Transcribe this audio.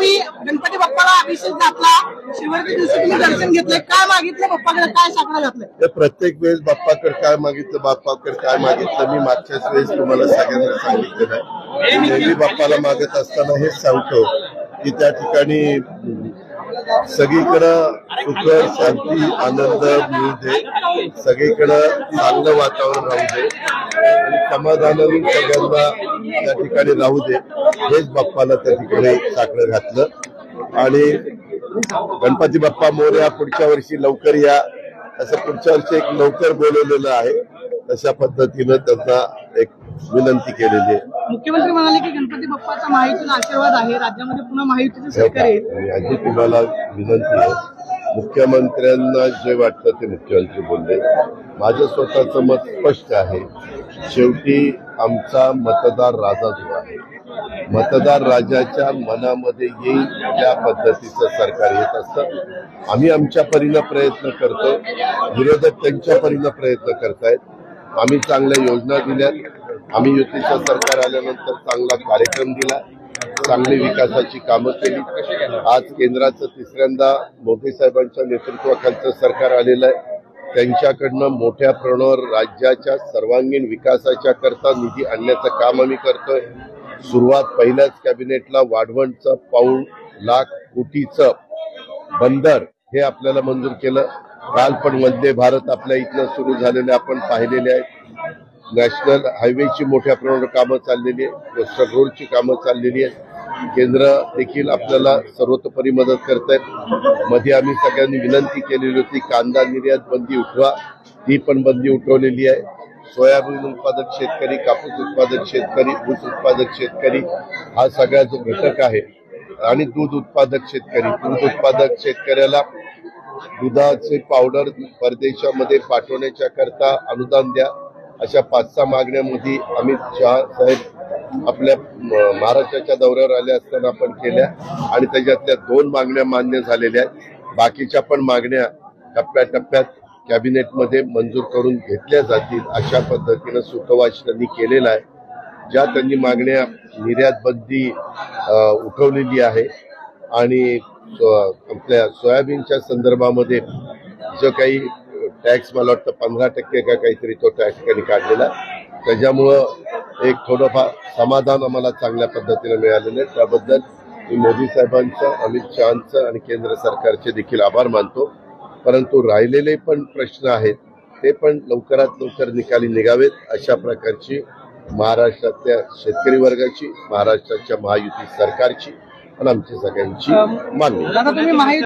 यावेळी गणपती बाप्पाला अभिषेक घातला, शिवरात्री दिवशी तुम्ही दर्शन घेतले, काय मागितलं बाप्पाकडे, काय साकडं घातलं? तर प्रत्येक वेळेस बाप्पाकडे काय मागितलं, बाप्पाकडे काय मागितलं, मी मागच्याच वेळेस तुम्हाला सगळ्यांना सांगितलेलं आहे. नेहमी बाप्पाला मागत असताना हेच सांगतो की त्या ठिकाणी सगळीकडं सुख, शांती, आनंद मिळू दे, सगळीकडं चांगलं वातावरण राहू दे आणि समाधानाने सगळ्यांना त्या ठिकाणी राहू दे, हेच बाप्पाला त्या ठिकाणी साकडं घातलं. आणि गणपती बाप्पा मोरया, पुढच्या वर्षी लवकर या, असं पुढच्या वर्षी एक लवकर बोलवलेलं आहे, तशा पद्धतीनं त्यांना एक विनंती केलेली आहे. मुख्यमंत्री म्हणाले की गणपती बाप्पाचा महायुतीचा आशीर्वाद आहे, राज्यामध्ये पुन्हा महायुतीचं सरकार येईल. आधी तुम्हाला विनंती आहे, मुख्यमंत्र्यांना जे वाटतं ते मुख्यमंत्री बोलले. माझं स्वतःचं मत स्पष्ट आहे. शेवटी आमचा मतदार राजा जो आहे, मतदार राजाच्या मनामध्ये येईल त्या पद्धतीचं सरकार येत असतं. आम्ही आमच्या परीनं प्रयत्न करतो, विरोधक त्यांच्या परीनं प्रयत्न करतायत. आम्ही चांगल्या योजना दिल्यात, आम्ही युतीचं सरकार आल्यानंतर चांगला कार्यक्रम दिला, चांगली विकासाची कामं केली. आज केंद्राचं तिसऱ्यांदा मोदी साहेबांच्या नेतृत्वाखालचं सरकार आलेलं आहे. त्यांच्याकडनं मोठ्या प्रमाणावर राज्याच्या सर्वांगीण विकासाच्या करता निधी आणण्याचं काम आम्ही करतोय. सुरुवात पहिल्याच कॅबिनेटला वाढवणचं ₹1,00,000 कोटीचं बंदर हे आपल्याला मंजूर केलं. काल पण वंदे भारत आपल्या इथनं सुरू झालेले आपण पाहिलेले आहेत. नॅशनल हायवेची मोठ्या प्रमाणावर कामं चाललेली आहे, कोस्टल रोडची कामं चाललेली आहेत. केंद्र देखील आपल्याला सर्वतोपरी मदत करत आहेत. मध्ये आम्ही सगळ्यांनी विनंती केलेली होती, कांदा निर्यात बंदी उठवा, ती पण बंदी उठवलेली आहे. सोयाबीन उत्पादक शेतकरी, कापूस उत्पादक शेतकरी, ऊस उत्पादक शेतकरी हा सगळा जो घटक आहे, आणि दूध उत्पादक शेतकरी, दूध उत्पादक शेतकऱ्याला दुधाचे पावडर परदेशामध्ये पाठवण्याच्या करता अनुदान द्या, अशा 5-6 मागण्यामध्ये अमित शहा साहेब आपल्या महाराष्ट्राच्या दौऱ्यावर आले असताना आपण केल्या आणि त्याच्यातल्या 2 मागण्या मान्य झालेल्या आहेत. बाकीच्या पण मागण्या टप्प्याटप्प्यात कॅबिनेटमध्ये मंजूर करून घेतल्या जातील, अशा पद्धतीनं सुतोवाच त्यांनी केलेला आहे. ज्या त्यांनी मागण्या निर्यात बंदी उठवलेली आहे आणि आपल्या सोयाबीनच्या संदर्भामध्ये जो काही टॅक्स मला वाटतं 15% का काहीतरी तो टॅक्स त्यांनी काढलेला, त्याच्यामुळं एक थोडंफार समाधान आम्हाला चांगल्या पद्धतीने मिळालेलं आहे. त्याबद्दल मी मोदी साहेबांचं, अमित शहांचं आणि केंद्र सरकारचे देखील आभार मानतो. परंतु राहिलेले पण प्रश्न आहेत, ते पण लवकरात लवकर निकाली निघावेत, अशा प्रकारची महाराष्ट्रातल्या शेतकरी वर्गाची, महाराष्ट्राच्या महायुती सरकारची आणि आमची सगळ्यांची मागणी.